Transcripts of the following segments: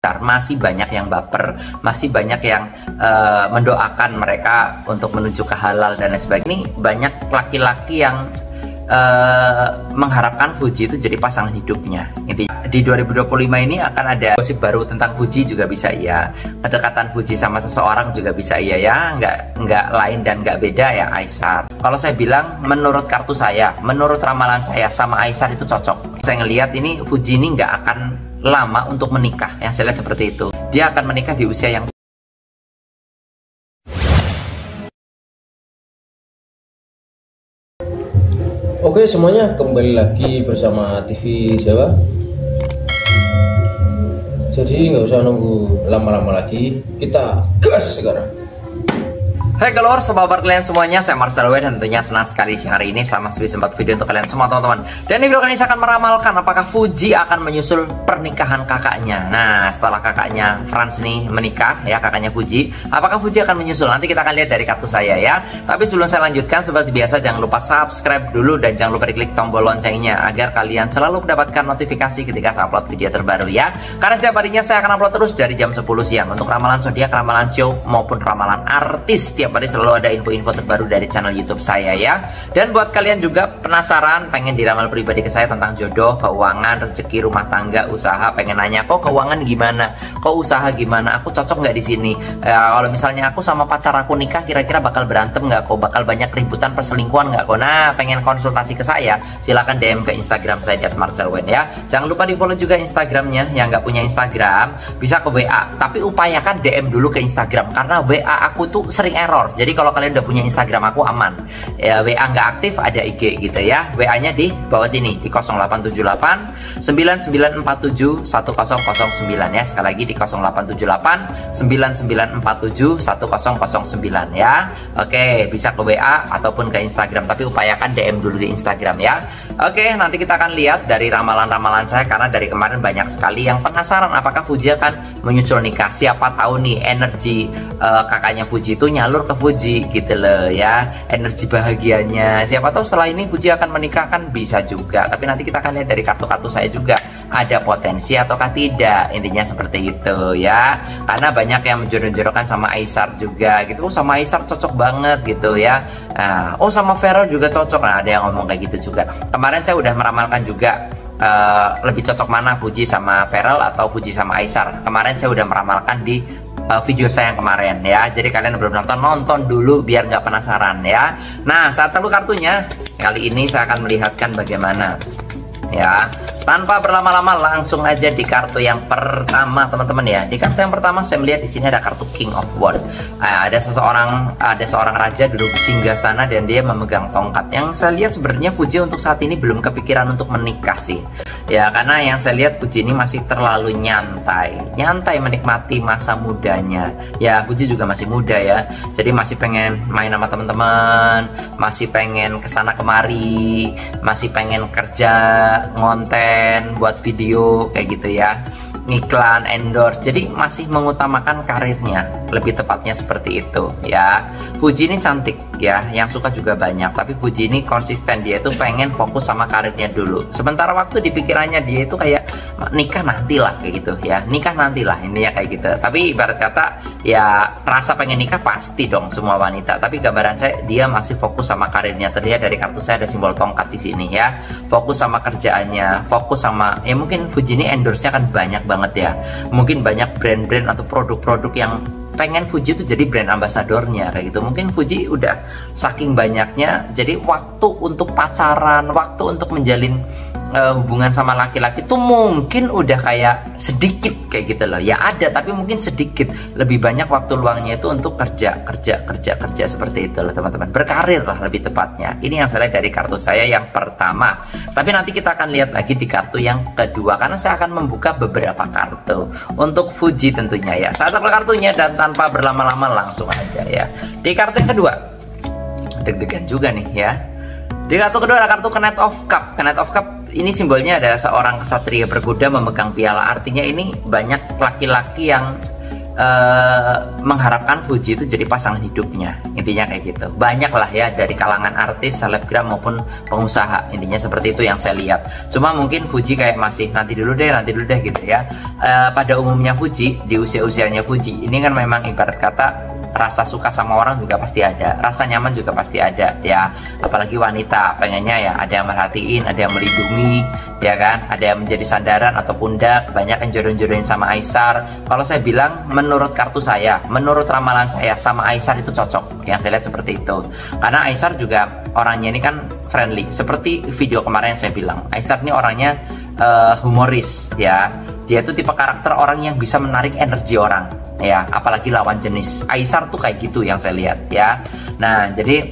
sekitar masih banyak yang baper, masih banyak yang mendoakan mereka untuk menuju ke halal dan lain sebagainya. Ini banyak laki-laki yang mengharapkan Fuji itu jadi pasangan hidupnya. Di 2025 ini akan ada gosip baru tentang Fuji juga bisa iya, kedekatan Fuji sama seseorang juga bisa iya ya, nggak lain dan nggak beda ya Aisar. Kalau saya bilang menurut kartu saya, menurut ramalan saya sama Aisar itu cocok. Saya ngelihat ini Fuji ini nggak akan lama untuk menikah, yang saya lihat seperti itu. Dia akan menikah di usia yang Oke semuanya, kembali lagi bersama TV Jawa. Jadi nggak usah nunggu lama-lama lagi, kita gas sekarang. Hai galor, sobat kalian semuanya, saya Marcel W dan tentunya senang sekali siang hari ini sama sempat video untuk kalian semua teman-teman. Dan di video kali ini saya akan meramalkan apakah Fuji akan menyusul pernikahan kakaknya. Nah, setelah kakaknya Franz nih menikah ya, kakaknya Fuji, apakah Fuji akan menyusul? Nanti kita akan lihat dari kartu saya ya. Tapi sebelum saya lanjutkan, seperti biasa jangan lupa subscribe dulu dan jangan lupa diklik tombol loncengnya agar kalian selalu mendapatkan notifikasi ketika saya upload video terbaru ya. Karena setiap harinya saya akan upload terus dari jam 10 siang untuk ramalan zodiak, ramalan show maupun ramalan artis. Tiap hari selalu ada info-info terbaru dari channel YouTube saya ya. Dan buat kalian juga penasaran pengen diramal pribadi ke saya tentang jodoh, keuangan, rezeki, rumah tangga, usaha, pengen nanya kok keuangan gimana, kok usaha gimana, aku cocok nggak di sini, kalau misalnya aku sama pacar aku nikah kira-kira bakal berantem nggak kok, bakal banyak ributan perselingkuhan nggak kok. Nah, pengen konsultasi ke saya silahkan DM ke Instagram saya @marcelwen ya. Jangan lupa di follow juga Instagramnya. Yang nggak punya Instagram bisa ke WA, tapi upayakan DM dulu ke Instagram karena WA aku tuh sering error. Jadi kalau kalian udah punya Instagram aku aman ya, WA nggak aktif ada IG gitu ya. WA nya di bawah sini di 0878 9947 1009 ya. Sekali lagi di 0878 9947 1009 ya. Oke, bisa ke WA ataupun ke Instagram, tapi upayakan DM dulu di Instagram ya. Oke, nanti kita akan lihat dari ramalan-ramalan saya karena dari kemarin banyak sekali yang penasaran apakah Fuji akan menyusul nikah. Siapa tahu nih energi kakaknya Fuji itu nyalur ke Fuji gitu loh ya, energi bahagianya. Siapa tahu setelah ini Fuji akan menikah kan bisa juga. Tapi nanti kita akan lihat dari kartu-kartu saya juga ada potensi ataukah tidak, intinya seperti itu ya. Karena banyak yang menjodoh-jodohkan sama Aisar juga gitu. Oh, sama Aisar cocok banget gitu ya. Nah, oh sama Feral juga cocok. Nah, ada yang ngomong kayak gitu juga. Kemarin saya udah meramalkan juga lebih cocok mana Fuji sama Feral atau Fuji sama Aisar. Kemarin saya udah meramalkan di video saya yang kemarin ya. Jadi kalian belum nonton dulu biar nggak penasaran ya. Nah, saat satu kartunya kali ini saya akan melihatkan bagaimana ya. Tanpa berlama-lama langsung aja di kartu yang pertama teman-teman ya. Di kartu yang pertama saya melihat di sini ada kartu King of Wands. Ada seorang raja duduk di singgasana dan dia memegang tongkat. Yang saya lihat sebenarnya Fuji untuk saat ini belum kepikiran untuk menikah sih. Ya, karena yang saya lihat Fuji ini masih terlalu nyantai menikmati masa mudanya. Ya, Fuji juga masih muda ya. Jadi masih pengen main sama teman-teman, masih pengen kesana kemari, masih pengen kerja, ngonten, buat video kayak gitu ya, ngiklan, endorse. Jadi masih mengutamakan karirnya, lebih tepatnya seperti itu ya. Fuji ini cantik ya, yang suka juga banyak, tapi Fuji ini konsisten, dia itu pengen fokus sama karirnya dulu. Sementara waktu di pikirannya dia itu kayak nikah nantilah kayak gitu ya, nikah nantilah intinya kayak gitu. Tapi ibarat kata ya, rasa pengen nikah pasti dong semua wanita, tapi gambaran saya dia masih fokus sama karirnya. Terlihat dari kartu saya ada simbol tongkat di sini ya, fokus sama kerjaannya, fokus sama ya, mungkin Fuji ini endorse-nya kan banyak banget ya, mungkin banyak brand-brand atau produk-produk yang pengen Fuji itu jadi brand ambasadornya kayak gitu. Mungkin Fuji udah saking banyaknya, jadi waktu untuk pacaran, waktu untuk menjalin hubungan sama laki-laki tuh mungkin udah kayak sedikit kayak gitu loh ya. Ada tapi mungkin sedikit, lebih banyak waktu luangnya itu untuk kerja seperti itu loh teman-teman, berkarir lah lebih tepatnya. Ini yang saya lihat dari kartu saya yang pertama. Tapi nanti kita akan lihat lagi di kartu yang kedua karena saya akan membuka beberapa kartu untuk Fuji tentunya ya. Saat kartunya dan tanpa berlama-lama langsung aja ya. Di kartu yang kedua deg-degan juga nih ya. Di kartu kedua ada kartu Knight of Cup. Knight of Cup ini simbolnya adalah seorang kesatria berkuda memegang piala. Artinya ini banyak laki-laki yang mengharapkan Fuji itu jadi pasangan hidupnya, intinya kayak gitu. Banyak lah ya dari kalangan artis, selebgram maupun pengusaha, intinya seperti itu yang saya lihat. Cuma mungkin Fuji kayak masih nanti dulu deh gitu ya. Pada umumnya Fuji, di usia-usianya Fuji ini kan memang ibarat kata rasa suka sama orang juga pasti ada, rasa nyaman juga pasti ada ya. Apalagi wanita pengennya ya ada yang merhatiin, ada yang melindungi, ya kan, ada yang menjadi sandaran atau pundak. Banyak yang jodoh-jodohin sama Aisar. Kalau saya bilang menurut kartu saya, menurut ramalan saya, sama Aisar itu cocok. Yang saya lihat seperti itu. Karena Aisar juga orangnya ini kan friendly. Seperti video kemarin saya bilang, Aisar ini orangnya humoris ya. Dia tuh tipe karakter orang yang bisa menarik energi orang ya, apalagi lawan jenis. Aisar tuh kayak gitu yang saya lihat ya. Nah, jadi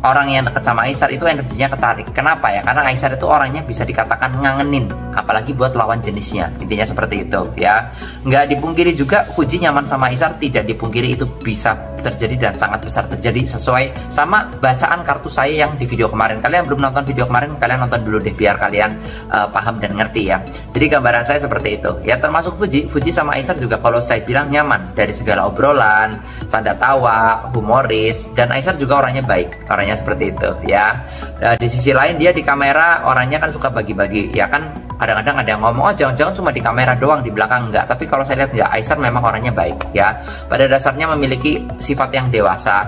orang yang dekat sama Aisar itu energinya ketarik. Kenapa ya? Karena Aisar itu orangnya bisa dikatakan ngangenin, apalagi buat lawan jenisnya. Intinya seperti itu ya. Nggak dipungkiri juga Fuji nyaman sama Aisar, tidak dipungkiri itu bisa terjadi dan sangat besar terjadi sesuai sama bacaan kartu saya yang di video kemarin. Kalian belum nonton video kemarin, kalian nonton dulu deh biar kalian paham dan ngerti ya. Jadi gambaran saya seperti itu ya. Termasuk Fuji sama Aisar juga kalau saya bilang nyaman dari segala obrolan, canda tawa, humoris, dan Aisar juga orangnya baik, orangnya seperti itu ya. Di sisi lain dia di kamera orangnya kan suka bagi-bagi ya kan. Kadang-kadang ada yang ngomong, oh jangan-jangan cuma di kamera doang, di belakang enggak. Tapi kalau saya lihat enggak, Aisar memang orangnya baik ya. Pada dasarnya memiliki sifat yang dewasa,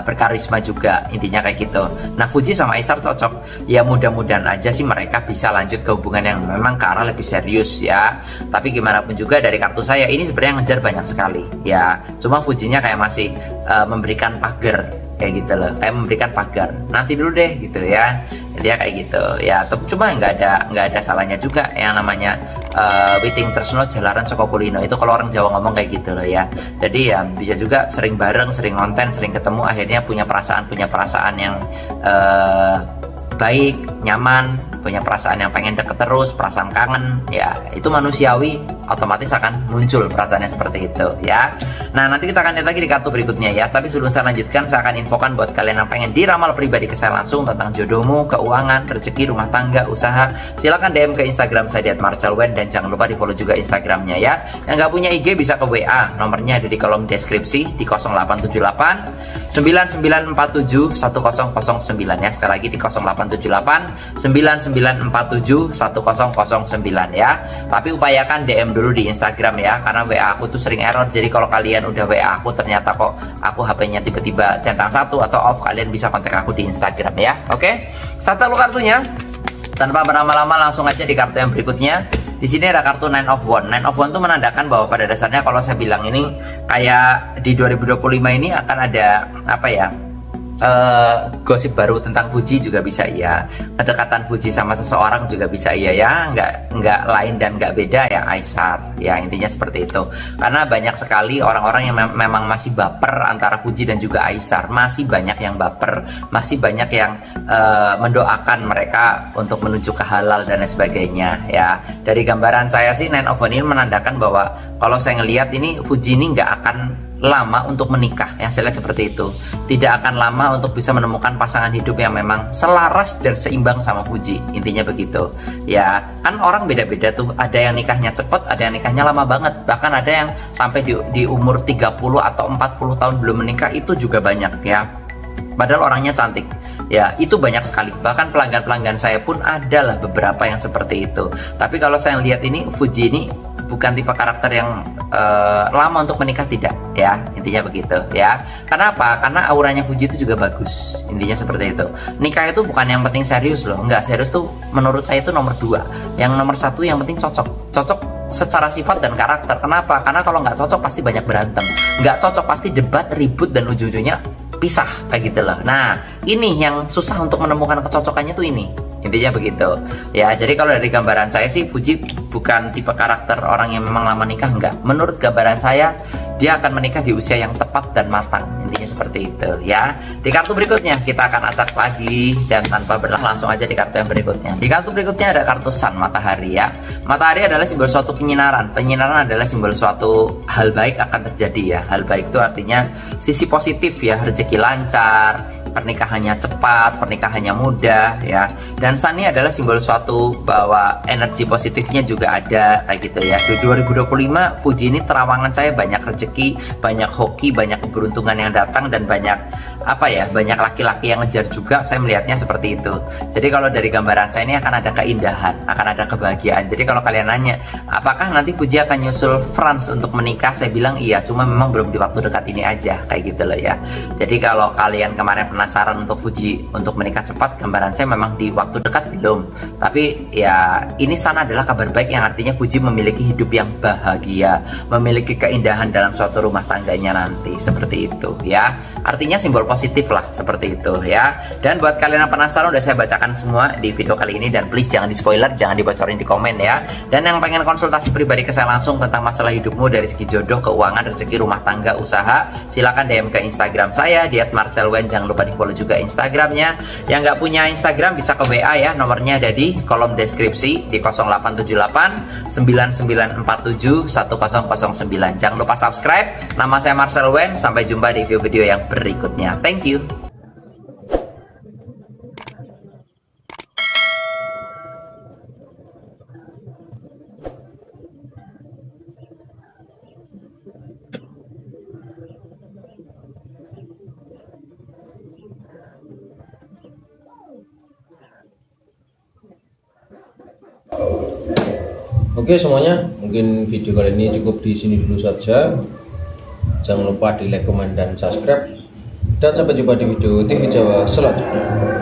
berkarisma juga, intinya kayak gitu. Nah, Fuji sama Aisar cocok. Ya mudah-mudahan aja sih mereka bisa lanjut ke hubungan yang memang ke arah lebih serius ya. Tapi gimana pun juga dari kartu saya ini sebenarnya ngejar banyak sekali ya. Cuma Fujinya kayak masih memberikan pagar kayak gitu loh, kayak memberikan pagar. Nanti dulu deh gitu ya. Dia kayak gitu ya. Cuma nggak ada salahnya juga yang namanya Witing Tresno Jalaran Soko Kulino itu kalau orang Jawa ngomong kayak gitu loh ya. Jadi ya bisa juga sering bareng, sering konten, sering ketemu, akhirnya punya perasaan yang baik, nyaman, punya perasaan yang pengen deket terus, perasaan kangen ya, itu manusiawi, otomatis akan muncul perasaannya seperti itu ya. Nah, nanti kita akan lihat lagi di kartu berikutnya ya. Tapi sebelum saya lanjutkan, saya akan infokan buat kalian yang pengen diramal pribadi ke saya langsung tentang jodohmu, keuangan, rezeki, rumah tangga, usaha, silahkan DM ke Instagram saya @marcelwen, dan jangan lupa di follow juga Instagramnya ya. Yang nggak punya IG bisa ke WA, nomornya ada di kolom deskripsi di 0878 9947 1009 ya. Sekali lagi di 0878 9947 1009 ya. Tapi upayakan DM dulu di Instagram ya, karena WA aku tuh sering error. Jadi kalau kalian udah WA aku ternyata kok aku HP-nya tiba-tiba centang 1 atau off, kalian bisa kontak aku di Instagram ya. Oke, saat lalu kartunya. Tanpa berlama-lama langsung aja di kartu yang berikutnya. Di sini ada kartu Nine of Wands. Nine of Wands itu menandakan bahwa pada dasarnya kalau saya bilang ini kayak di 2025 ini akan ada apa ya? Gosip baru tentang Fuji juga bisa iya, kedekatan Fuji sama seseorang juga bisa iya ya, nggak lain dan nggak beda ya Aisar ya, intinya seperti itu. Karena banyak sekali orang-orang yang memang masih baper antara Fuji dan juga Aisar, masih banyak yang baper, masih banyak yang mendoakan mereka untuk menuju ke halal dan lain sebagainya ya. Dari gambaran saya sih Nine of Wands ini menandakan bahwa kalau saya ngelihat ini Fuji ini nggak akan lama untuk menikah, yang saya lihat seperti itu. Tidak akan lama untuk bisa menemukan pasangan hidup yang memang selaras dan seimbang sama Fuji, intinya begitu ya. Kan orang beda-beda tuh, ada yang nikahnya cepet, ada yang nikahnya lama banget, bahkan ada yang sampai di umur 30 atau 40 tahun belum menikah, itu juga banyak ya. Padahal orangnya cantik ya, itu banyak sekali. Bahkan pelanggan-pelanggan saya pun adalah beberapa yang seperti itu. Tapi kalau saya lihat ini Fuji ini bukan tipe karakter yang lama untuk menikah, tidak ya, intinya begitu ya. Karena apa? Karena auranya Fuji itu juga bagus, intinya seperti itu. Nikah itu bukan yang penting serius loh, enggak, serius tuh menurut saya itu nomor 2. Yang nomor 1 yang penting cocok secara sifat dan karakter. Kenapa? Karena kalau nggak cocok pasti banyak berantem, nggak cocok pasti debat, ribut, dan ujung-ujungnya pisah kayak gitu loh. Nah, ini yang susah untuk menemukan kecocokannya tuh ini, intinya begitu ya. Jadi kalau dari gambaran saya sih Fuji bukan tipe karakter orang yang memang lama nikah, enggak. Menurut gambaran saya dia akan menikah di usia yang tepat dan matang, intinya seperti itu ya. Di kartu berikutnya kita akan acak lagi, dan tanpa langsung aja di kartu yang berikutnya. Di kartu berikutnya ada kartu Sun, matahari ya. Matahari adalah simbol suatu penyinaran. Penyinaran adalah simbol suatu hal baik akan terjadi ya. Hal baik itu artinya sisi positif ya, rezeki lancar, pernikahannya cepat, pernikahannya mudah ya. Dan Sun ini adalah simbol suatu bahwa energi positifnya juga ada kayak gitu ya. Di 2025 Fuji ini terawangan saya banyak rezeki, banyak hoki, banyak keberuntungan yang datang, dan banyak banyak laki-laki yang ngejar juga. Saya melihatnya seperti itu. Jadi kalau dari gambaran saya ini akan ada keindahan, akan ada kebahagiaan. Jadi kalau kalian nanya apakah nanti Fuji akan nyusul Franz untuk menikah, saya bilang iya, cuma memang belum di waktu dekat ini aja kayak gitu loh ya. Jadi kalau kalian kemarin penasaran untuk Fuji untuk menikah cepat, gambaran saya memang di waktu dekat belum. Tapi ya ini sana adalah kabar baik yang artinya Fuji memiliki hidup yang bahagia, memiliki keindahan dalam suatu rumah tangganya nanti, seperti itu ya. Artinya simbol positif lah seperti itu ya. Dan buat kalian yang penasaran udah saya bacakan semua di video kali ini, dan please jangan di spoiler, jangan dibocorin di komen ya. Dan yang pengen konsultasi pribadi ke saya langsung tentang masalah hidupmu dari segi jodoh, keuangan, rezeki, rumah tangga, usaha, silakan DM ke Instagram saya di @marcelwen. Jangan lupa di follow juga Instagramnya. Yang nggak punya Instagram bisa ke WA ya, nomornya ada di kolom deskripsi di 0878 9947 1009. Jangan lupa subscribe. Nama saya Marcel Wen. Sampai jumpa di video-video yang berikutnya. Thank you. Oke semuanya, mungkin video kali ini cukup di sini dulu saja. Jangan lupa di like, komen, dan subscribe. Dan sampai jumpa di video TV Jawa selanjutnya.